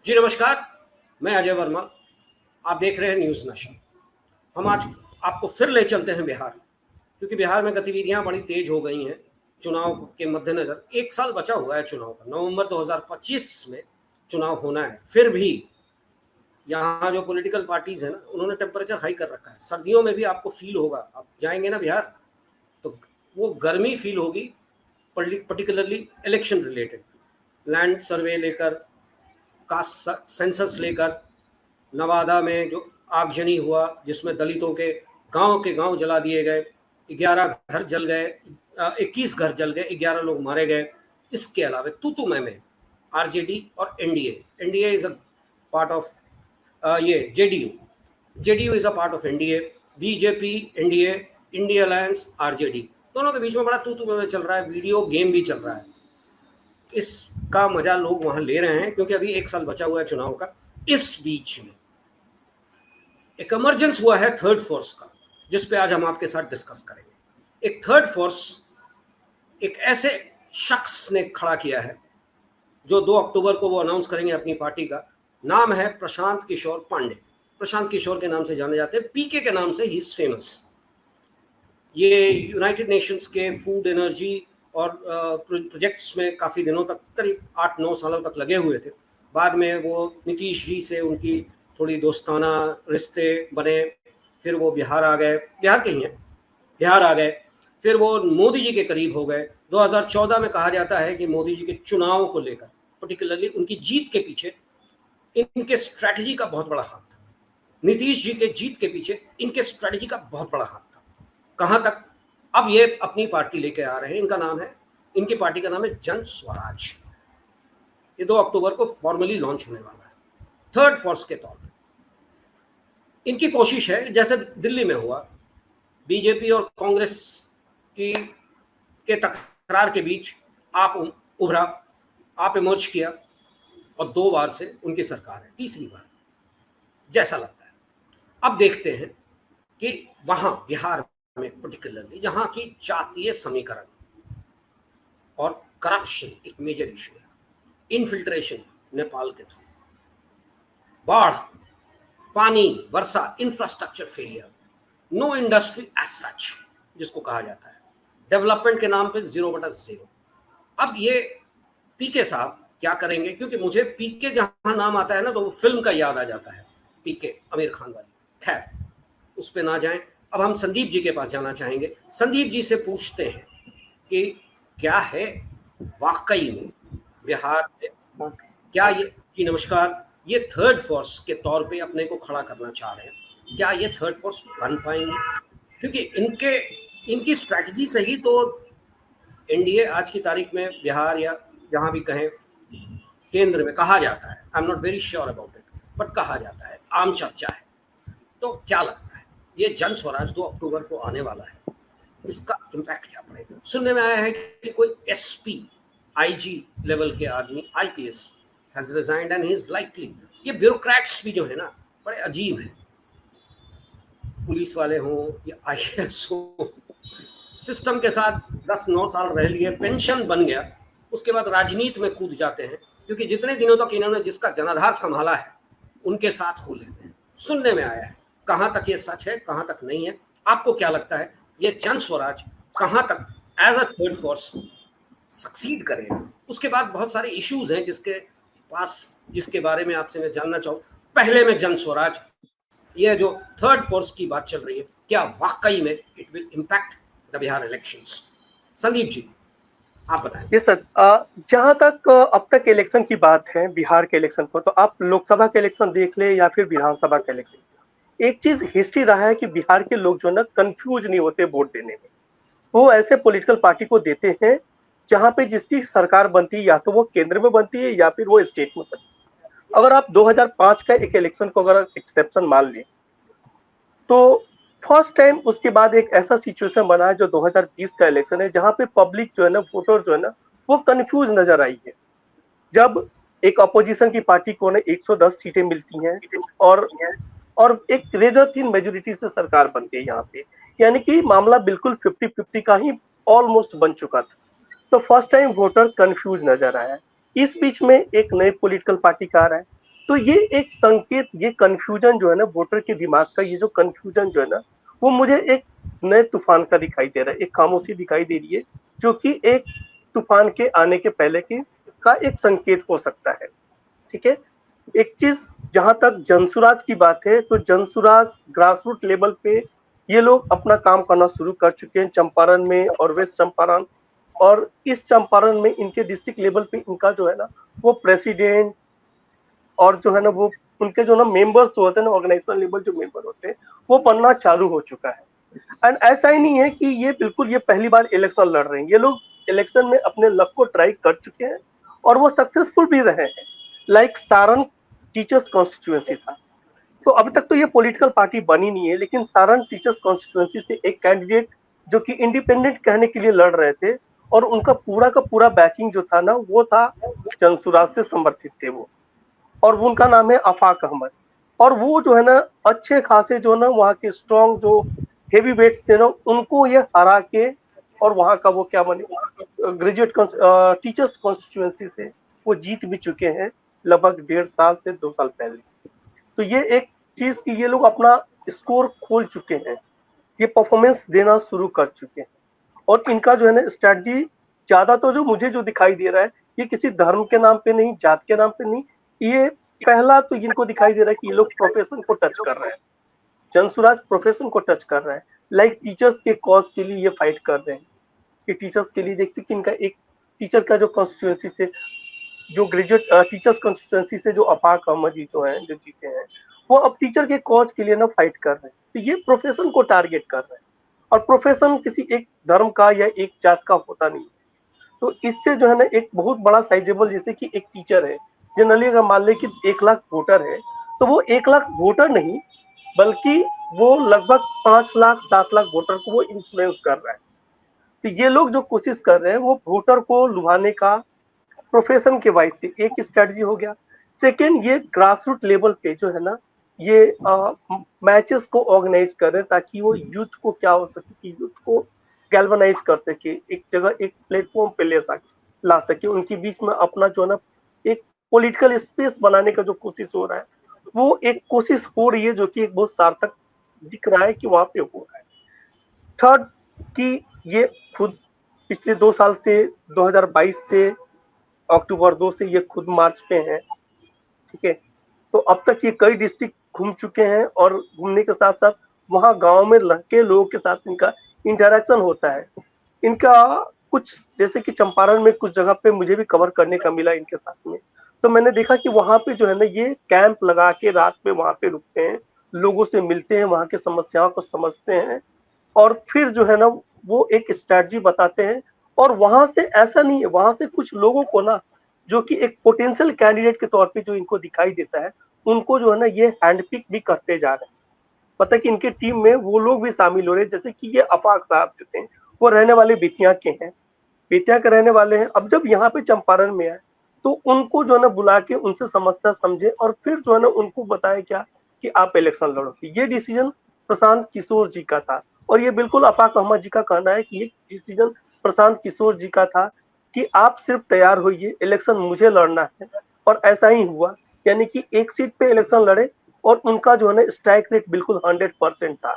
जी नमस्कार, मैं अजय वर्मा। आप देख रहे हैं न्यूज़ नशा। हम आज आपको फिर ले चलते हैं बिहार, क्योंकि बिहार में गतिविधियां बड़ी तेज हो गई हैं। चुनाव के मद्देनज़र 1 साल बचा हुआ है चुनाव का। नवंबर 2025 में चुनाव होना है। फिर भी यहाँ जो पॉलिटिकल पार्टीज़ हैं ना, उन्होंने टेम्परेचर हाई कर रखा है। सर्दियों में भी आपको फील होगा, आप जाएंगे ना बिहार तो वो गर्मी फील होगी, particularly election related, land survey लेकर, कास्ट सेंसस लेकर, नवादा में जो आगजनी हुआ जिसमें दलितों के गांव जला दिए गए, 11 घर जल गए, 21 घर जल गए, 11 लोग मारे गए। इसके अलावा तूतू में आरजेडी और NDA, NDA is a part of ये JDU is a part of NDA, BJP, NDA, India alliance, RJD, दोनों के बीच में बड़ा तूतू में चल रहा है। वीडियो गेम भी चल रहा है। इसका मजा लोग वहां ले रहे हैं क्योंकि अभी 1 साल बचा हुआ है चुनाव का। इस बीच में एक इमरजेंस हुआ है थर्ड फोर्स का, जिस पे आज हम आपके साथ डिस्कस करेंगे। एक थर्ड फोर्स एक ऐसे शख्स ने खड़ा किया है जो 2 अक्टूबर को वो अनाउंस करेंगे अपनी पार्टी का। नाम है प्रशांत किशोर पांडे। प्रशांत किशोर के नाम से जाने जाते हैं, पीके के नाम से ही इज फेमस। ये यूनाइटेड नेशंस के फूड एनर्जी और प्रोजेक्ट्स में काफ़ी दिनों तक, करीब 8-9 सालों तक लगे हुए थे। बाद में वो नीतीश जी से उनकी थोड़ी दोस्ताना रिश्ते बने, फिर वो बिहार आ गए, बिहार के ही हैं, बिहार आ गए, फिर वो मोदी जी के करीब हो गए। 2014 में कहा जाता है कि मोदी जी के चुनाव को लेकर, पर्टिकुलरली उनकी जीत के पीछे इनके स्ट्रैटेजी का बहुत बड़ा हाथ था। नीतीश जी के जीत के पीछे इनके स्ट्रैटेजी का बहुत बड़ा हाथ था। कहाँ तक? अब ये अपनी पार्टी लेके आ रहे हैं। इनकी पार्टी का नाम है जन स्वराज। ये 2 अक्टूबर को फॉर्मली लॉन्च होने वाला है थर्ड फोर्स के तौर पर। इनकी कोशिश है, जैसे दिल्ली में हुआ, बीजेपी और कांग्रेस की के तकरार के बीच आप उभरा, आप इमर्ज किया, और 2 बार से उनकी सरकार है, तीसरी बार जैसा लगता है। अब देखते हैं कि वहां बिहार में पर्टिकुलरली जहां की जातीय समीकरण और करप्शन एक मेजर इशू है, इनफिल्ट्रेशन नेपाल के थ्रू, बाढ़, पानी, वर्षा, infrastructure failure, no industry as such जिसको कहा जाता है, डेवलपमेंट के नाम पे 0/0। अब ये पीके साहब क्या करेंगे? क्योंकि मुझे पीके जहां नाम आता है ना, तो वो फिल्म का याद आ जाता है, पीके आमिर खान वाली। खैर, उस पर ना जाएं। अब हम संदीप जी के पास जाना चाहेंगे। संदीप जी से पूछते हैं कि क्या है वाकई में बिहार में, क्या ये, जी नमस्कार, ये थर्ड फोर्स के तौर पे अपने को खड़ा करना चाह रहे हैं, क्या ये थर्ड फोर्स बन पाएंगे? क्योंकि इनकी स्ट्रैटेजी से ही तो एनडीए आज की तारीख में बिहार या जहां भी कहें केंद्र में कहा जाता है। I am not very sure about it, but कहा जाता है, आम चर्चा है। तो क्या लगता है, ये जन स्वराज 2 अक्टूबर को आने वाला है, इसका इम्पैक्ट क्या पड़ेगा? सुनने में आया है कि कोई एसपी, आईजी लेवल के आदमी, IPS has resigned and he is likely. ये ब्यूरोक्रेट्स भी जो है ना, बड़े अजीब हैं। पुलिस वाले हों या आईएएस हो, सिस्टम के साथ 10-9 साल रह लिए, पेंशन बन गया, उसके बाद राजनीति में कूद जाते हैं, क्योंकि जितने दिनों तक इन्होंने जिसका जनाधार संभाला है उनके साथ हो लेते हैं। सुनने में आया है, कहां तक ये सच है, कहां तक नहीं है? आपको क्या लगता है, ये जन स्वराज कहां तक as a third force succeed करेगा? उसके बाद बहुत सारे इश्यूज हैं जिसके बारे में आपसे मैं जानना चाहूँ। पहले में जन स्वराज, ये जो थर्ड फोर्स की बात चल रही है, क्या वाकई में it will impact the Bihar elections? Sandeep ji, आप बताएं। ये सर, जहां तक अब तक इलेक्शन की बात है, बिहार के इलेक्शन को, तो आप लोकसभा के इलेक्शन देख ले या फिर विधानसभा के इलेक्शन, एक चीज हिस्ट्री रहा है कि बिहार के लोग जो है ना, कंफ्यूज नहीं होते वोट देने में। वो ऐसे पॉलिटिकल पार्टी को देते हैं जहां पे जिसकी सरकार बनती है, या तो वो केंद्र में बनती है या फिर वो स्टेट में बनती है। अगर आप 2005 का एक इलेक्शन को अगर एक्सेप्शन मान लें, तो फर्स्ट टाइम उसके बाद एक ऐसा सिचुएशन बना है जो 2020 का इलेक्शन है, जहां पे पब्लिक जो है ना, वोटर जो है ना, वो कंफ्यूज नजर आई है। जब एक अपोजिशन की पार्टी को 110 सीटें मिलती हैं और एक रेजर थिन मेजोरिटी से सरकार बनती है यहाँ पे, यानी कि मामला बिल्कुल 50-50 का ही ऑलमोस्ट बन चुका था। तो फर्स्ट टाइम वोटर कंफ्यूज नजर आया। इस बीच में एक नई पॉलिटिकल पार्टी का आ रहा है तो ये एक संकेत, ये कंफ्यूजन जो है ना वोटर के दिमाग का, ये जो कंफ्यूजन जो है ना, वो मुझे एक नए तूफान का दिखाई दे रहा है, एक खामोशी दिखाई दे रही है जो कि एक तूफान के आने के पहले की का एक संकेत हो सकता है। ठीक है, एक चीज जहां तक जनसुराज की बात है, तो जनसुराज ग्रासरूट लेवल पे ये लोग अपना काम करना शुरू कर चुके हैं चंपारण में और वेस्ट चंपारण, और इस चंपारण में इनके डिस्ट्रिक्ट लेवल पे इनका जो है ना वो प्रेसिडेंट और जो है ना वो उनके जो ना मेंबर्स जो होते हैं ना, ऑर्गेनाइजेशन लेवल जो मेंबर होते हैं, वो बनना चालू हो चुका है। एंड ऐसा ही नहीं है कि ये बिल्कुल ये पहली बार इलेक्शन लड़ रहे हैं, ये लोग इलेक्शन में अपने लक को ट्राई कर चुके हैं और वो सक्सेसफुल भी रहे हैं। लाइक सारण टीचर्स कॉन्स्टिट्यूएंसी था, तो अभी तक तो ये पॉलिटिकल पार्टी बनी नहीं है, लेकिन सारण टीचर्स कॉन्स्टिट्यूएंसी से एक कैंडिडेट जो कि इंडिपेंडेंट कहने के लिए लड़ रहे थे, और उनका पूरा का पूरा बैकिंग जो था ना वो था जनसुराज से समर्थित थे वो, और वो उनका नाम है आफाक अहमद। और वो जो है ना अच्छे खासे जो ना वहाँ के स्ट्रॉन्ग जो हेवी वेट्स थे ना, उनको ये हरा के और वहाँ का वो क्या बने ग्रेजुएट टीचर्स कॉन्स्टिट्यूएंसी से वो जीत भी चुके हैं लगभग 1.5 साल से 2 साल पहले। तो ये एक चीज की ये लोग अपना स्कोर खोल चुके हैं, ये परफॉर्मेंस देना शुरू कर चुके हैं। और इनका जो है ना स्ट्रेटजी ज्यादा तो जो मुझे जो दिखाई दे रहा है, ये किसी धर्म के नाम पे नहीं, जात के नाम पे नहीं, ये पहला तो इनको दिखाई दे रहा है कि ये लोग प्रोफेशन को टच कर रहे हैं, जनसुराज प्रोफेशन को टच कर रहा है। लाइक टीचर्स के कॉज के लिए ये फाइट कर रहे हैं कि टीचर्स के लिए देखते कि इनका एक टीचर का जो कॉन्स्टिट्यूएंसी से जो ग्रेजुएट टीचर्स कॉन्स्टिट्यूएंसी से जो अफाक अहमद जी जो हैं जो जीते हैं, वो अब टीचर के कॉज के लिए ना फाइट कर रहे हैं। तो ये प्रोफेशन को टारगेट कर रहे हैं, और प्रोफेशन किसी एक धर्म का या एक जात का होता नहीं। तो इससे जो है ना एक बहुत बड़ा साइजेबल, जैसे कि एक टीचर है, जनरली अगर मान ले कि 1 लाख वोटर है, तो वो 1 लाख वोटर नहीं बल्कि वो लगभग 5 लाख 7 लाख वोटर को वो इन्फ्लुएंस कर रहा है। तो ये लोग जो कोशिश कर रहे हैं वो वोटर को लुभाने का प्रोफेशन के वाइज से एक स्ट्रेटजी हो गया। सेकेंड, ये ग्रास रूट लेवल पे जो है ना ये मैचेस को ऑर्गेनाइज कर रहे हैं ताकि वो यूथ को क्या हो सके कि यूथ को गैल्वनाइज कर सके, एक जगह एक प्लेटफॉर्म पे ला सके, उनके बीच में अपना जो है ना एक पॉलिटिकल स्पेस बनाने का जो कोशिश हो रहा है, वो एक कोशिश हो रही है जो कि एक बहुत सार्थक दिख रहा है कि वहां पे हो रहा है। थर्ड कि ये खुद पिछले 2 साल से 2022 से अक्टूबर 2 से ये खुद मार्च पे हैं। ठीक है, तो अब तक ये कई डिस्ट्रिक्ट घूम चुके हैं, और घूमने के साथ साथ वहाँ गांव में रह के लोगों के साथ इनका इंटरेक्शन होता है। इनका कुछ जैसे कि चंपारण में कुछ जगह पे मुझे भी कवर करने का मिला इनके साथ में, तो मैंने देखा कि वहाँ पे जो है ना ये कैंप लगा के रात में वहाँ पे रुकते हैं, लोगों से मिलते हैं, वहाँ की समस्याओं को समझते हैं, और फिर जो है ना वो एक स्ट्रेटजी बताते हैं। और वहां से ऐसा नहीं है, वहां से कुछ लोगों को ना जो कि एक पोटेंशियल कैंडिडेट के तौर पे जो इनको दिखाई देता है, उनको जो है ना ये हैंडपिक भी करते जा रहे हैं। पता कि इनके टीम में वो लोग भी शामिल हो रहे हैं, जैसे कि ये अफाक साहब जो थे वो रहने वाले बेतिया के हैं, बेतिया के रहने वाले हैं। अब जब यहाँ पे चंपारण में आए तो उनको जो है ना बुला के उनसे समस्या समझे, और फिर जो है ना उनको बताया क्या कि आप इलेक्शन लड़ो। ये डिसीजन प्रशांत किशोर जी का था, और ये बिल्कुल आफाक अहमद जी का कहना है कि ये डिसीजन प्रशांत किशोर जी का था कि आप सिर्फ तैयार होइए, इलेक्शन मुझे लड़ना है। और ऐसा ही हुआ, यानी कि एक सीट पे इलेक्शन लड़े, और उनका जो है ना स्ट्राइक रेट बिल्कुल 100% था।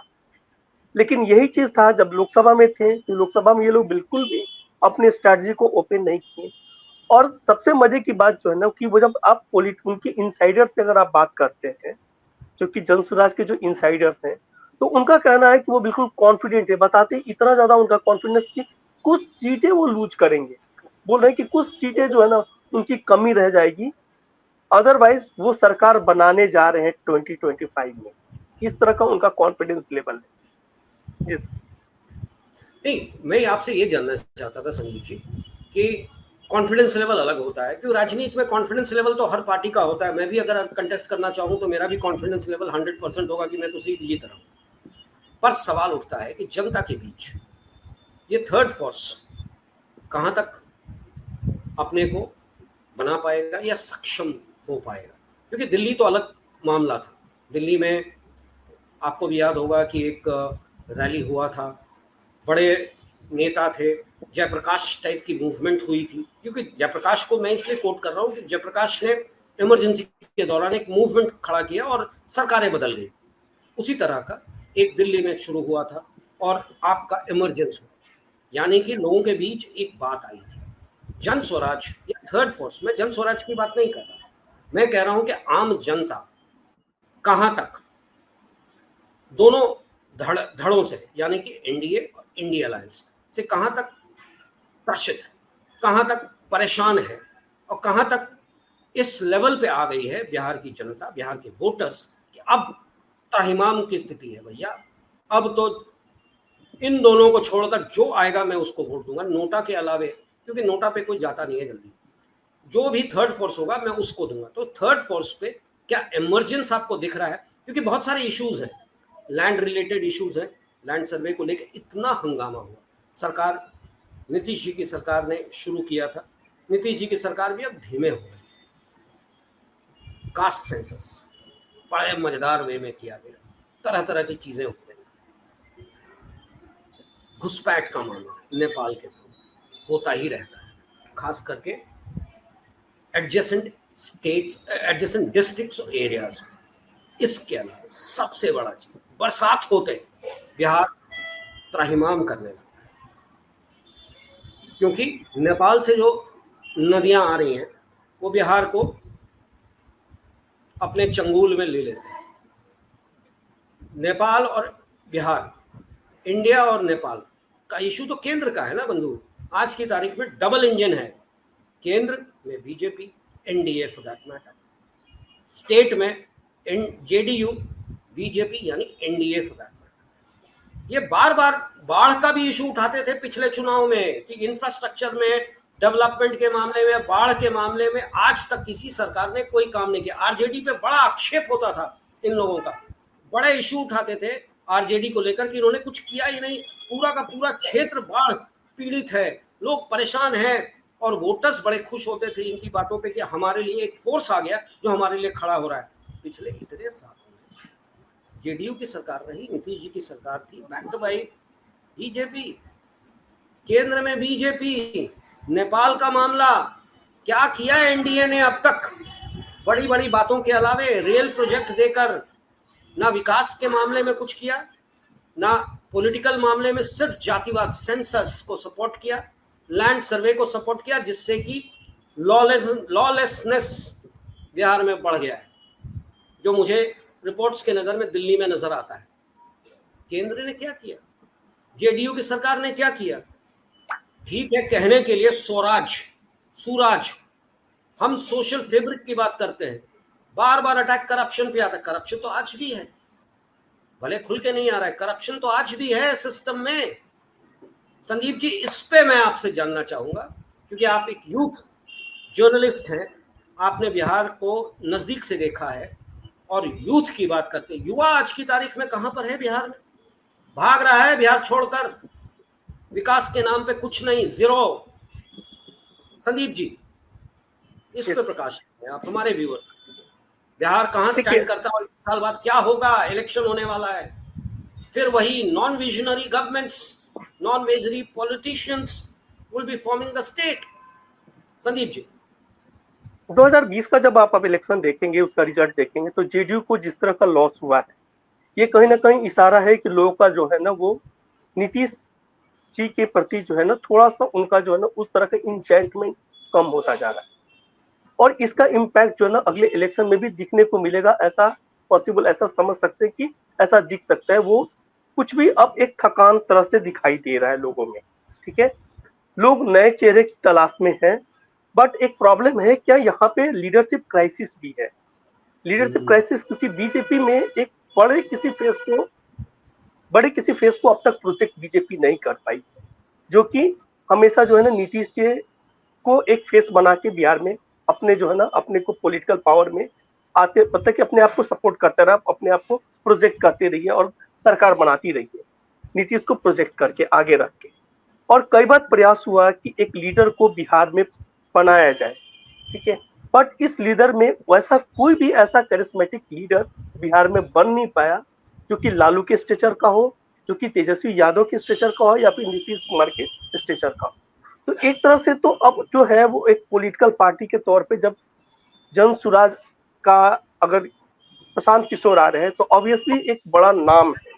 लेकिन यही चीज था जब लोकसभा में थे, तो लोकसभा में ये लोग बिल्कुल भी अपने स्ट्रैटेजी को ओपन नहीं किए। और सबसे मजे की बात जो है ना कि वो जब आप उनके इनसाइडर से अगर आप बात करते हैं, जो कि जनसुराज के जो इनसाइडर्स हैं, तो उनका कहना है कि वो बिल्कुल कॉन्फिडेंट है, बताते इतना ज्यादा उनका कॉन्फिडेंस कि कुछ सीटें वो लूज करेंगे, बोल रहे हैं कि कुछ सीटें जो है ना उनकी कमी रह जाएगी, अदरवाइज वो सरकार बनाने जा रहे हैं 2025 में। इस तरह का उनका कॉन्फिडेंस लेवल है। नहीं, मैं आपसे ये जानना चाहता था संजीव जी कि कॉन्फिडेंस लेवल अलग होता है, क्योंकि राजनीति में कॉन्फिडेंस लेवल तो हर पार्टी का होता है। मैं भी अगर कंटेस्ट करना चाहूँ तो मेरा भी कॉन्फिडेंस लेवल 100% होगा कि मैं तो सीट जीत रहा हूँ। पर सवाल उठता है कि जनता के बीच ये थर्ड फोर्स कहाँ तक अपने को बना पाएगा या सक्षम हो पाएगा, क्योंकि दिल्ली तो अलग मामला था। दिल्ली में आपको भी याद होगा कि एक रैली हुआ था, बड़े नेता थे, जयप्रकाश टाइप की मूवमेंट हुई थी। क्योंकि जयप्रकाश को मैं इसलिए कोट कर रहा हूँ कि जयप्रकाश ने इमरजेंसी के दौरान एक मूवमेंट खड़ा किया और सरकारें बदल गई। उसी तरह का एक दिल्ली में शुरू हुआ था और आपका इमरजेंस हुआ, यानी कि लोगों के बीच एक बात आई थी। जन स्वराज या थर्ड फोर्स, मैं जन स्वराज की बात नहीं कर रहा, मैं कह रहा हूं कि आम जनता कहां तक दोनों धड़ों से, यानी कि एनडीए और इंडिया अलायंस से कहां तक त्रसित है, कहां तक परेशान है और कहां तक इस लेवल पे आ गई है बिहार की जनता, बिहार के वोटर्स, कि अब त्राहिमाम की स्थिति है भैया। अब तो इन दोनों को छोड़कर जो आएगा मैं उसको वोट दूंगा, नोटा के अलावे, क्योंकि नोटा पे कोई जाता नहीं है जल्दी। जो भी थर्ड फोर्स होगा मैं उसको दूंगा। तो थर्ड फोर्स पे क्या इमरजेंस आपको दिख रहा है? क्योंकि बहुत सारे इश्यूज हैं, लैंड रिलेटेड इश्यूज हैं, लैंड सर्वे को लेकर इतना हंगामा हुआ। सरकार, नीतीश जी की सरकार ने शुरू किया था, नीतीश जी की सरकार भी अब धीमे हो गई। कास्ट सेंसस बड़े मजेदार वे में किया गया, तरह तरह की चीजें हो गई। घुसपैठ का मामला नेपाल के होता ही रहता है, खास करके एडजेसेंट स्टेट्स, एडजेसेंट डिस्ट्रिक्ट्स और एरियाज में। इसके अलावा सबसे बड़ा चीज, बरसात होते बिहार त्राहिमाम करने लगता है, क्योंकि नेपाल से जो नदियां आ रही हैं वो बिहार को अपने चंगुल में ले लेते हैं। नेपाल और बिहार, इंडिया और नेपाल का इशू तो केंद्र का है ना बंधु। आज की तारीख में डबल इंजन है, केंद्र में BJP, NDA for that matter, state में जेडीयू, बीजेपी यानी एनडीए फॉर दैट मैटर। ये बार बार बाढ़ का भी इशू उठाते थे पिछले चुनाव में कि इंफ्रास्ट्रक्चर में, डेवलपमेंट के मामले में, बाढ़ के मामले में आज तक किसी सरकार ने कोई काम नहीं किया। आरजेडी पे बड़ा आक्षेप होता था इन लोगों का, बड़े इशू उठाते थे आरजेडी को लेकर कि इन्होंने कुछ किया ही नहीं, पूरा का पूरा क्षेत्र बाढ़ पीड़ित है, लोग परेशान हैं। और वोटर्स बड़े खुश होते थे इनकी बातों पे कि हमारे लिए एक फोर्स आ गया जो हमारे लिए खड़ा हो रहा है। पिछले इतने सालों में जेडीयू की सरकार रही, नीतीश जी की सरकार थी, बैक्ड बाय बीजेपी, केंद्र में बीजेपी। नेपाल का मामला क्या किया एनडीए ने अब तक? बड़ी बड़ी बातों के अलावे रेल प्रोजेक्ट देकर ना विकास के मामले में कुछ किया, ना पॉलिटिकल मामले में सिर्फ जातिवाद, सेंसस को सपोर्ट किया, लैंड सर्वे को सपोर्ट किया, जिससे कि लॉलेसनेस बिहार में बढ़ गया है, जो मुझे रिपोर्ट्स के नज़र में दिल्ली में नजर आता है। केंद्र ने क्या किया? जेडीयू की सरकार ने क्या किया? ठीक है, कहने के लिए स्वराज, सुराज, हम सोशल फैब्रिक की बात करते हैं, बार बार अटैक करप्शन पे आता है। करप्शन तो आज भी है, भले खुल के नहीं आ रहा है, करप्शन तो आज भी है सिस्टम में। संदीप जी, इस पे मैं आपसे जानना चाहूंगा, क्योंकि आप एक यूथ जर्नलिस्ट हैं, आपने बिहार को नजदीक से देखा है और यूथ की बात करते हैं। युवा आज की तारीख में कहां पर है बिहार में? भाग रहा है बिहार छोड़कर, विकास के नाम पे कुछ नहीं, जीरो। संदीप जी, इस पे प्रकाश है आप हमारे व्यूअर्स, बिहार कहां स्टैंड करता है और साल बाद क्या होगा? इलेक्शन होने वाला है, फिर वही non visionary governments, non visionary politicians will be forming the state. Sandeep ji, 2020 का जब आप अब इलेक्शन देखेंगे, उसका रिजल्ट देखेंगे, तो जेडीयू को जिस तरह का लॉस हुआ है, ये कहीं ना कहीं इशारा है कि लोगों का जो है ना, वो नीतीश जी के प्रति जो है ना, थोड़ा सा उनका जो है ना, उस तरह का इंचेंटमेंट कम होता जा रहा है। और इसका इम्पैक्ट जो है ना, अगले इलेक्शन में भी दिखने को मिलेगा, ऐसा पॉसिबल, ऐसा समझ सकते हैं कि ऐसा दिख सकता है। वो कुछ भी अब एक थकान तरह से दिखाई दे रहा है लोगों में, ठीक है। लोग नए चेहरे की तलाश में हैं, बट एक प्रॉब्लम है, क्या यहाँ पे लीडरशिप क्राइसिस भी है? लीडरशिप क्राइसिस क्योंकि बीजेपी में एक बड़े किसी फेस को अब तक प्रोजेक्ट बीजेपी नहीं कर पाई, जो कि हमेशा जो है ना, नीतीश के को एक फेस बना के बिहार में अपने जो है ना, अपने को पॉलिटिकल पावर में आते, मतलब कि अपने आप को सपोर्ट करते रहा, अपने आप को प्रोजेक्ट करते रही है और सरकार बनाती रही है, नीतीश को प्रोजेक्ट करके आगे रख के। और कई बार प्रयास हुआ कि एक लीडर को बिहार में बनाया जाए, ठीक है, बट इस लीडर में वैसा कोई भी ऐसा करिश्मेटिक लीडर बिहार में बन नहीं पाया, जो कि लालू के स्टेचर का हो, जो कि तेजस्वी यादव के स्टेचर का हो, या फिर नीतीश कुमार के स्टेचर का हो। तो एक तरह से तो अब जो है वो एक पॉलिटिकल पार्टी के तौर पे जब जन सुराज का अगर प्रशांत किशोर आ रहे हैं तो ऑब्वियसली एक बड़ा नाम है,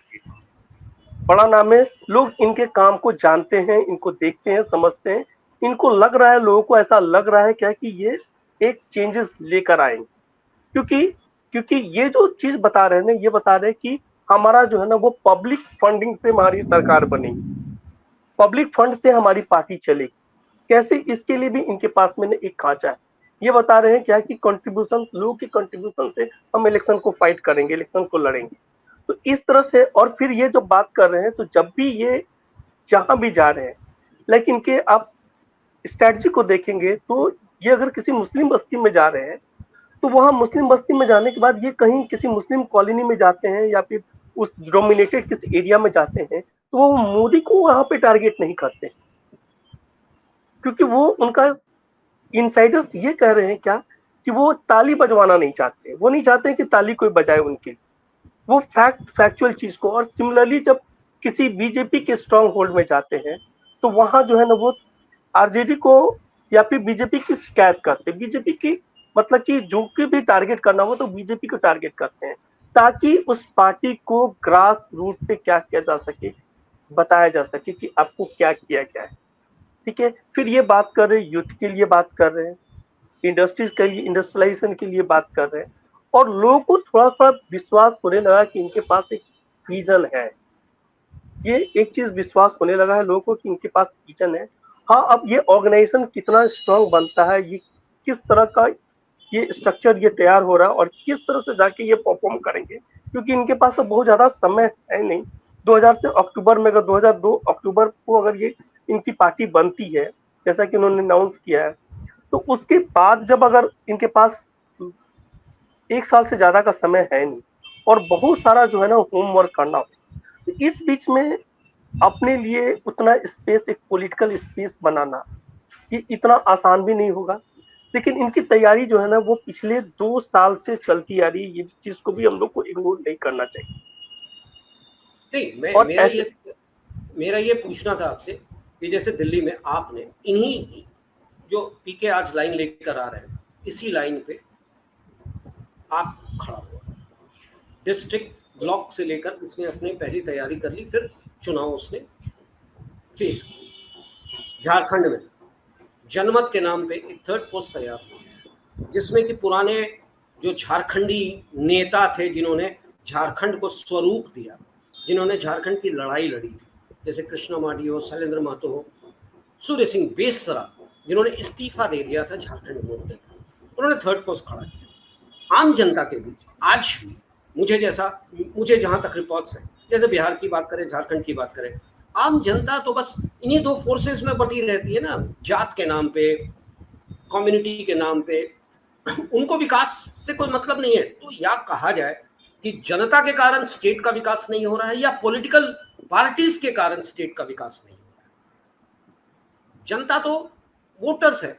बड़ा नाम है। लोग इनके काम को जानते हैं, इनको देखते हैं, समझते हैं। इनको लग रहा है, लोगों को ऐसा लग रहा है क्या कि ये एक चेंजेस लेकर आएंगे, क्योंकि क्योंकि ये जो चीज बता रहे हैं ना, ये बता रहे हैं कि हमारा जो है ना वो पब्लिक फंडिंग से हमारी सरकार बनेगी, पब्लिक फंड से हमारी पार्टी चलेगी कैसे, इसके लिए भी इनके पास में एक खांचा है। ये बता रहे हैं क्या कि कंट्रीब्यूशन, लोगों की कंट्रीब्यूशन से हम इलेक्शन को फाइट करेंगे, इलेक्शन को लड़ेंगे। तो इस तरह से, और फिर ये जो बात कर रहे हैं, तो जब भी ये जहां भी जा रहे हैं, लेकिन इनके आप स्ट्रेटजी को देखेंगे तो ये अगर किसी मुस्लिम बस्ती में जा रहे हैं तो वहां मुस्लिम बस्ती में जाने के बाद ये कहीं किसी मुस्लिम कॉलोनी में जाते हैं या फिर उस डोमिनेटेड किसी एरिया में जाते हैं तो वो मोदी को वहां पे टारगेट नहीं करते, क्योंकि वो उनका इनसाइडर्स ये कह रहे हैं क्या कि वो ताली बजवाना नहीं चाहते, वो नहीं चाहते कि ताली कोई बजाए उनके, वो फैक्चुअल चीज को। और सिमिलरली जब किसी बीजेपी के स्ट्रांग होल्ड में जाते हैं तो वहां जो है ना वो आरजेडी को या फिर बीजेपी की शिकायत करते हैं, बीजेपी की मतलब कि जो की भी टारगेट करना हो तो बीजेपी को टारगेट करते हैं, ताकि उस पार्टी को ग्रास रूट पे क्या किया जा सके, बताया जा सके कि आपको क्या किया गया है। ठीक है, फिर ये बात कर रहे हैं यूथ के लिए, बात कर रहे हैं इंडस्ट्रीज के लिए, इंडस्ट्रियलाइजेशन के लिए बात कर रहे हैं, और लोगों को थोड़ा थोड़ा विश्वास होने लगा कि इनके पास एक विजन है। ये एक चीज विश्वास होने लगा है लोगों को कि इनके पास विजन है। हाँ, अब ये ऑर्गेनाइजेशन कितना स्ट्रांग बनता है, ये किस तरह का ये स्ट्रक्चर ये तैयार हो रहा है और किस तरह से जाके ये परफॉर्म करेंगे, क्योंकि इनके पास तो बहुत ज्यादा समय है नहीं। 2000 से अक्टूबर में, अगर 2002 अक्टूबर को अगर ये इनकी पार्टी बनती है जैसा कि उन्होंने अनाउंस किया है, तो उसके बाद जब अगर इनके पास 1 साल से ज्यादा का समय है नहीं और बहुत सारा जो है ना होमवर्क करना हो, तो इस बीच में अपने लिए उतना स्पेस, एक पॉलिटिकल स्पेस बनाना ये इतना आसान भी नहीं होगा। लेकिन इनकी तैयारी जो है ना वो पिछले 2 साल से चलती आ रही है, ये चीज को भी हम लोग को इग्नोर नहीं करना चाहिए। नहीं, और मेरा ये पूछना था आपसे कि जैसे दिल्ली में आपने इन्हीं जो पीके आज लाइन लेकर आ रहे हैं, इसी लाइन पे आप खड़ा हुआ, डिस्ट्रिक्ट ब्लॉक से लेकर उसने अपनी पहली तैयारी कर ली, फिर चुनाव उसने फेस किया। झारखंड में जनमत के नाम पे एक थर्ड फोर्स तैयार हो गया, जिसमें कि पुराने जो झारखंडी नेता थे, जिन्होंने झारखंड को स्वरूप दिया, जिन्होंने झारखंड की लड़ाई लड़ी थी, जैसे कृष्णा माडी हो, शैलेंद्र महतो हो, सूर्य सिंह बेसरा, जिन्होंने इस्तीफा दे दिया था झारखंड मुद्दे पर, उन्होंने थर्ड फोर्स खड़ा किया। आम जनता के बीच आज भी मुझे जहां तक रिपोर्ट्स हैं, जैसे बिहार की बात करें, झारखंड की बात करें, आम जनता तो बस इन्हीं दो फोर्सेस में बटी रहती है ना, जात के नाम पे, कम्युनिटी के नाम पे, उनको विकास से कोई मतलब नहीं है। तो या कहा जाए कि जनता के कारण स्टेट का विकास नहीं हो रहा है, या पॉलिटिकल पार्टीज के कारण स्टेट का विकास नहीं हो रहा है। जनता तो वोटर्स है,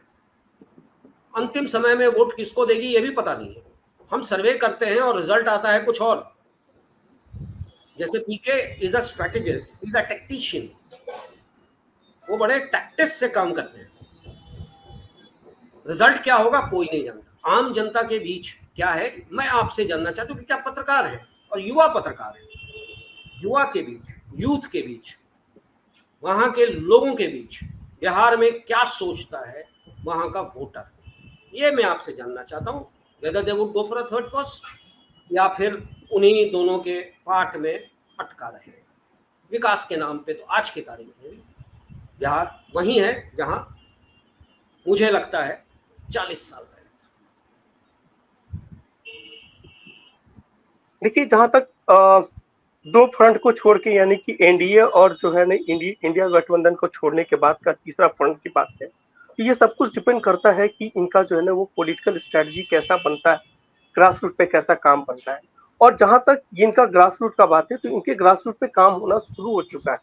अंतिम समय में वोट किसको देगी ये भी पता नहीं है। हम सर्वे करते हैं और रिजल्ट आता है कुछ और। जैसे PK is a strategist, is a tactician, वो बड़े टैक्टिक्स से काम करते हैं। रिजल्ट क्या होगा कोई नहीं जानता। आम जनता के बीच क्या है, मैं आपसे जानना चाहता हूँ कि क्या पत्रकार है और युवा पत्रकार है, युवा के बीच, यूथ के बीच, वहां के लोगों के बीच बिहार में क्या सोचता है वहां का वोटर, ये मैं आपसे जानना चाहता हूँ। Whether they would go for a third force, या फिर उन्हीं दोनों के पार्ट में अटका रहेगा। विकास के नाम पे तो आज की तारीख में भी बिहार वही है जहां मुझे लगता है 40 साल पहले था। देखिए, जहां तक दो फ्रंट को छोड़ के, यानी कि एनडीए और जो है ना इंडिया गठबंधन को छोड़ने के बाद का तीसरा फ्रंट की बात है, तो ये सब कुछ डिपेंड करता है कि इनका जो है ना वो पॉलिटिकल स्ट्रेटजी कैसा बनता है, ग्रास रूट पे कैसा काम बनता है। और जहां तक इनका ग्रास रूट का बात है, तो इनके ग्रास रूट पे काम होना शुरू हो चुका है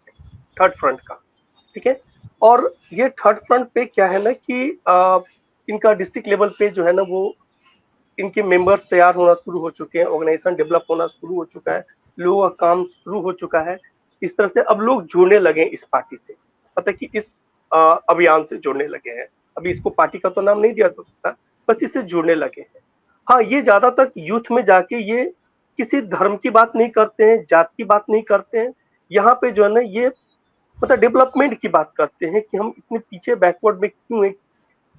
थर्ड फ्रंट का। ठीक है, और ये थर्ड फ्रंट पे क्या है ना कि इनका डिस्ट्रिक्ट लेवल पे जो है ना वो इनके मेंबर्स तैयार होना शुरू हो चुके हैं, ऑर्गेनाइजेशन डेवलप होना शुरू हो चुका है, लोगों का काम शुरू हो चुका है। इस तरह से अब लोग जुड़ने लगे इस पार्टी से, मतलब कि इस अभियान से जुड़ने लगे हैं। अभी इसको पार्टी का तो नाम नहीं दिया जा सकता, बस इससे जुड़ने लगे हैं। हाँ, ये ज्यादातर यूथ में जाके ये किसी धर्म की बात नहीं करते हैं, जात की बात नहीं करते हैं। यहाँ पे जो है ना ये मतलब डेवलपमेंट की बात करते हैं कि हम इतने पीछे बैकवर्ड में क्यों है,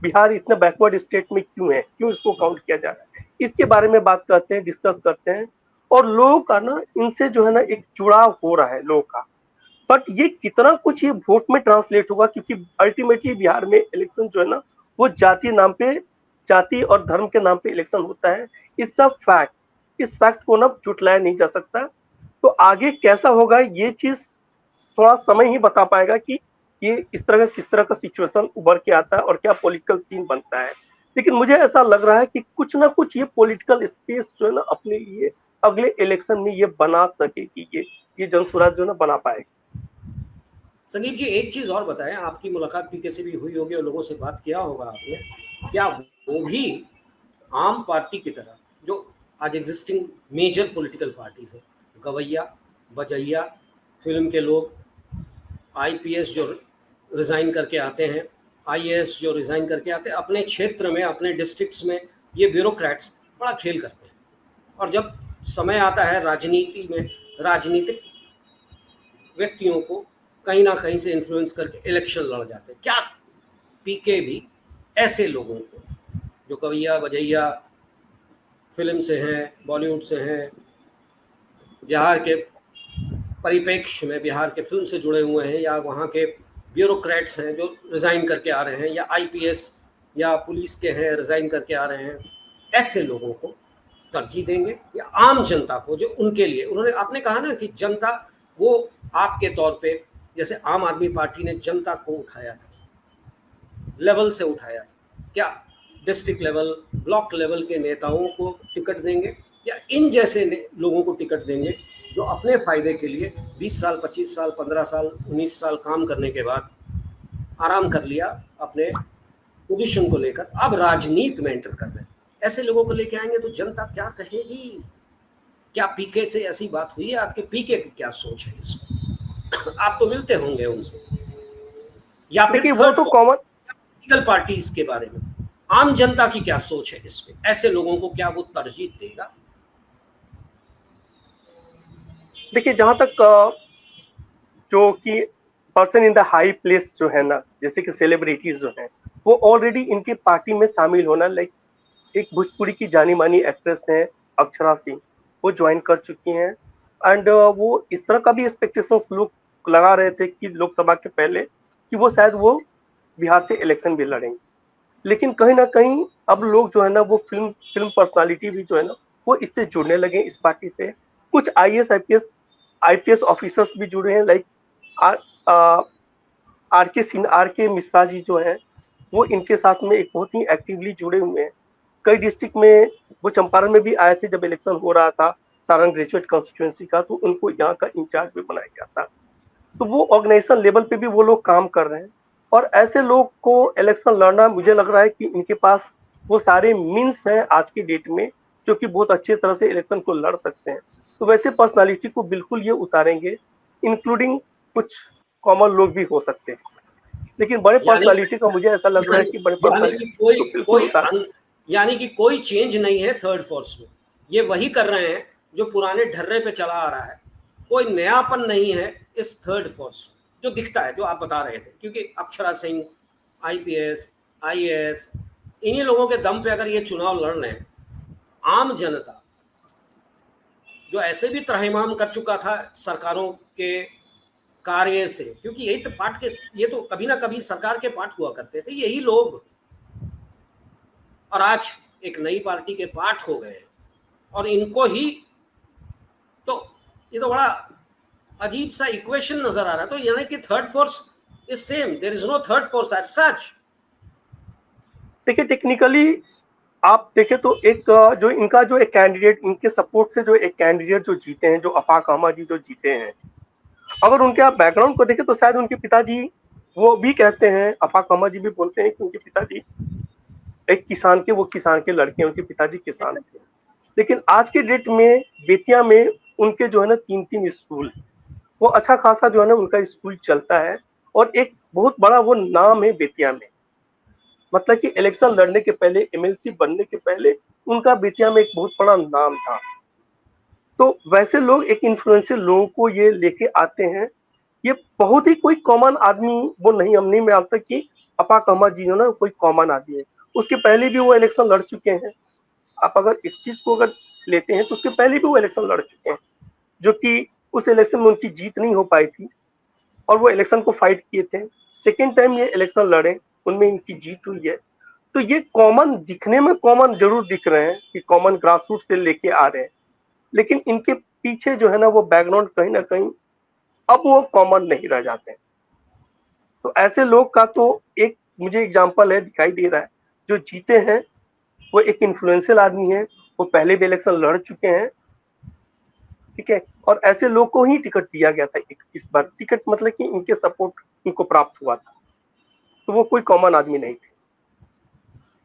बिहार इतना बैकवर्ड स्टेट में क्यों है, क्यों इसको काउंट किया जा रहा है, इसके बारे में बात करते हैं, डिस्कस करते हैं। और लोगों का ना इनसे जो है ना एक जुड़ाव हो रहा है लोगों का। बट ये कितना कुछ ये वोट में ट्रांसलेट होगा, क्योंकि अल्टीमेटली बिहार में इलेक्शन जो है ना वो जाति नाम पे, जाति और धर्म के नाम पे इलेक्शन होता है। इट्स अ फैक्ट, इस फैक्ट को ना झुटलाया नहीं जा सकता। तो आगे कैसा होगा ये चीज थोड़ा समय ही बता पाएगा कि ये इस तरह का किस तरह का सिचुएशन उभर के आता है और क्या पॉलिटिकल सीन बनता है। लेकिन मुझे ऐसा लग रहा है कि कुछ ना कुछ ये पॉलिटिकल स्पेस जो है ना अपने लिए अगले इलेक्शन में ये बना सके कि ये जनसुराज जो है ना बना पाए। संदीप जी, एक चीज और बताएं, आपकी मुलाकात पीके से भी हुई होगी और लोगों से बात किया होगा आपने, क्या वो भी आम पार्टी की तरह, जो आज एग्जिस्टिंग मेजर पॉलिटिकल पार्टीज है, गवैया, बजैया, फिल्म के लोग, आईपीएस जो रिज़ाइन करके आते हैं, आईएएस जो रिज़ाइन करके आते हैं, अपने क्षेत्र में, अपने डिस्ट्रिक्ट्स में ये ब्यूरोक्रेट्स बड़ा खेल करते हैं, और जब समय आता है राजनीति में, राजनीतिक व्यक्तियों को कहीं ना कहीं से इन्फ्लुएंस करके इलेक्शन लड़ जाते हैं। क्या पीके भी ऐसे लोगों को, जो कवैया बजैया फिल्म से हैं, बॉलीवुड से हैं, बिहार के परिप्रेक्ष्य में बिहार के फिल्म से जुड़े हुए हैं, या वहाँ के ब्यूरोक्रेट्स हैं जो रिज़ाइन करके आ रहे हैं, या आईपीएस या पुलिस के हैं रिज़ाइन करके आ रहे हैं, ऐसे लोगों को तरजीह देंगे, या आम जनता को जो उनके लिए, उन्होंने, आपने कहा ना कि जनता, वो आपके तौर पे, जैसे आम आदमी पार्टी ने जनता को उठाया था, लेवल से उठाया था, क्या डिस्ट्रिक्ट लेवल, ब्लॉक लेवल के नेताओं को टिकट देंगे, या इन जैसे लोगों को टिकट देंगे जो अपने फ़ायदे के लिए 20 साल, 25 साल, 15 साल, 19 साल काम करने के बाद आराम कर लिया अपने पोजीशन को लेकर, अब राजनीति में एंटर कर रहे हैं, ऐसे लोगों को लेके आएंगे तो जनता क्या कहेगी? क्या पीके से ऐसी बात हुई है? आपके पीके की क्या सोच है इसमें? आप तो मिलते होंगे उनसे, या फिर देखिए वो थर्ड तो कॉमन, पॉलिटिकल पार्टीज के बारे में आम जनता की क्या सोच है इसमें? ऐसे लोगों को क्या वो तरजीह देगा? देखिए जहां तक जो कि person in the high place जो है ना, जैसे कि सेलिब्रिटीज जो हैं, वो ऑलरेडी इनके पार्टी में शामिल होना, लाइक एक भोजपुरी की जानी मानी एक्ट्रेस हैं अक्षरा सिंह, वो ज्वाइन कर चुकी हैं। एंड वो इस तरह का भी एक्सपेक्टेशंस लोग लगा रहे थे कि लोकसभा के पहले कि वो शायद वो बिहार से इलेक्शन भी लड़ेंगे। लेकिन कहीं ना कहीं अब लोग जो है ना वो फिल्म फिल्म पर्सनालिटी भी जो है ना वो इससे जुड़ने लगे इस पार्टी से। कुछ आईएएस आईपीएस ऑफिसर्स भी जुड़े हैं, लाइक आर के मिश्रा जी जो हैं वो इनके साथ में एक बहुत ही एक्टिवली जुड़े हुए हैं। कई डिस्ट्रिक्ट में वो चंपारण में भी आए थे जब इलेक्शन हो रहा था सारण ग्रेजुएट कॉन्स्टिट्यूएंसी का, तो उनको यहाँ का इंचार्ज भी बनाया गया था। तो वो ऑर्गेनाइजेशन लेवल पे भी वो लोग काम कर रहे हैं। और ऐसे लोग को इलेक्शन लड़ना, मुझे लग रहा है कि इनके पास वो सारे मीन्स हैं आज की डेट में जो कि बहुत अच्छी तरह से इलेक्शन को लड़ सकते हैं। तो वैसे पर्सनालिटी को बिल्कुल ये उतारेंगे, इंक्लूडिंग कुछ कॉमन लोग भी हो सकते हैं। लेकिन बड़े यानी पर्सनालिटी का मुझे ऐसा लग रहा है कि बड़े यानी कि पर्सनालिटी को बिल्कुल उतार, यानी कि कोई चेंज नहीं है थर्ड फोर्स में, ये वही कर रहे हैं जो पुराने ढर्रे पे चला आ रहा है। कोई नयापन नहीं है इस थर्ड फोर्स जो दिखता है, जो आप बता रहे थे, क्योंकि अक्षरा सिंह, आईपीएस, आईएएस, इन्हीं लोगों के दम पे अगर ये चुनाव लड़ रहे हैं, आम जनता जो ऐसे भी त्रहिमाम कर चुका था सरकारों के कार्य से, क्योंकि यही तो पार्ट के, ये तो कभी ना कभी सरकार के पार्ट हुआ करते थे यही लोग, और आज एक नई पार्टी के पार्ट हो गए, और इनको ही, तो ये तो बड़ा अजीब सा इक्वेशन नजर आ रहा है। तो यानी कि third force is same, there is no third force as such. देखिए टेक्निकली आप देखें तो एक जो इनका जो एक कैंडिडेट, इनके सपोर्ट से जो एक कैंडिडेट जो जीते हैं, जो अफाक अहमद जी जो जीते हैं, अगर उनके आप बैकग्राउंड को देखें तो शायद उनके पिताजी, वो भी कहते हैं, अफाक अहमद जी भी बोलते हैं कि उनके पिताजी एक किसान के, वो किसान के लड़के हैं, उनके पिताजी किसान थे। लेकिन आज के डेट में बेतिया में उनके जो है ना 3-3 स्कूल, वो अच्छा खासा जो है ना उनका स्कूल चलता है, और एक बहुत बड़ा वो नाम है बेतिया में। मतलब कि इलेक्शन लड़ने के पहले, एमएलसी बनने के पहले उनका बेतिया में एक बहुत बड़ा नाम था। तो वैसे लोग, एक इन्फ्लुएंशियल लोगों को ये लेके आते हैं। ये बहुत ही कोई कॉमन आदमी वो नहीं, हम नहीं मानता कि अपाक अहमद जी जो ना कोई कॉमन आदमी है। उसके पहले भी वो इलेक्शन लड़ चुके हैं। आप अगर इस चीज को अगर लेते हैं तो उसके पहले भी वो इलेक्शन लड़ चुके हैं, जो कि उस इलेक्शन में उनकी जीत नहीं हो पाई थी और वो इलेक्शन को फाइट किए थे। सेकेंड टाइम ये इलेक्शन लड़े, उनमें इनकी जीत हुई है। तो ये कॉमन दिखने में कॉमन जरूर दिख रहे हैं कि कॉमन ग्रासरूट से लेके आ रहे हैं, लेकिन इनके पीछे जो है ना वो बैकग्राउंड कहीं ना कहीं अब वो कॉमन नहीं रह जाते हैं। तो ऐसे लोग का तो एक मुझे एग्जांपल है दिखाई दे रहा है, जो जीते हैं वो एक इन्फ्लुएंशियल आदमी है, वो पहले भी इलेक्शन लड़ चुके हैं, ठीक है, और ऐसे लोग को ही टिकट दिया गया था। इस बार टिकट मतलब कि इनके सपोर्ट इनको प्राप्त हुआ था, तो वो कोई कॉमन आदमी नहीं थे।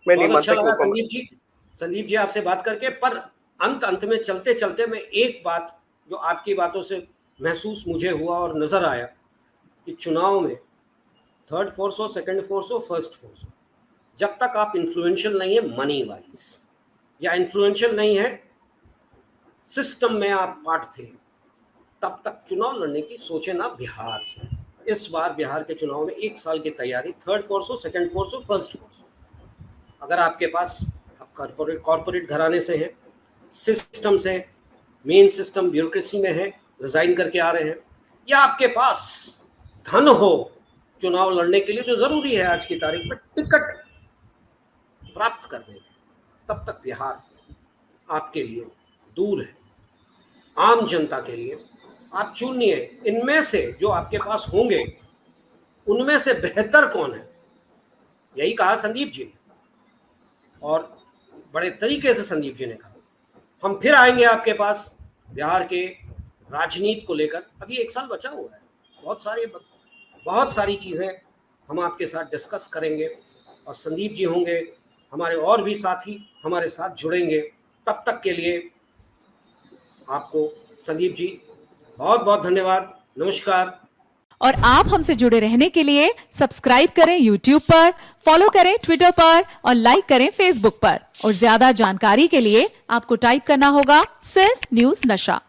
मैं नहीं बहुत अच्छा मानता कि लगा वो कॉमन। संदीप जी आपसे बात करके। पर अंत में चलते चलते मैं एक बात जो आपकी बातों से महसूस मुझे हुआ और नजर आया कि चुनाव में थर्ड फोर्स हो, सेकंड फोर्स हो, फर्स्ट फोर्स हो, जब तक आप इन्फ्लुएंशियल नहीं है मनी वाइज, या इन्फ्लुएंशियल नहीं है सिस्टम में आप पार्ट थे, तब तक चुनाव लड़ने की सोचे ना बिहार से। इस बार बिहार के चुनाव में 1 साल की तैयारी, थर्ड फोर्स हो, सेकंड फोर्स हो, फर्स्ट फोर्स हो, अगर आपके पास, आप कॉर्पोरेट घराने से हैं, सिस्टम से, मेन सिस्टम ब्यूरोक्रेसी में है, रिजाइन करके आ रहे हैं, या आपके पास धन हो चुनाव लड़ने के लिए, जो जरूरी है आज की तारीख में टिकट प्राप्त करने के, तब तक बिहार आपके लिए दूर है। आम जनता के लिए आप चुनिए, इनमें से जो आपके पास होंगे उनमें से बेहतर कौन है, यही कहा संदीप जी ने, और बड़े तरीके से संदीप जी ने कहा। हम फिर आएंगे आपके पास बिहार के राजनीति को लेकर। अभी 1 साल बचा हुआ है, बहुत सारी चीज़ें हम आपके साथ डिस्कस करेंगे, और संदीप जी होंगे, हमारे और भी साथी हमारे साथ जुड़ेंगे। तब तक के लिए आपको संदीप जी बहुत बहुत धन्यवाद, नमस्कार। और आप हमसे जुड़े रहने के लिए सब्सक्राइब करें YouTube पर, फॉलो करें Twitter पर और लाइक करें Facebook पर। और ज्यादा जानकारी के लिए आपको टाइप करना होगा सिर्फ न्यूज़ नशा।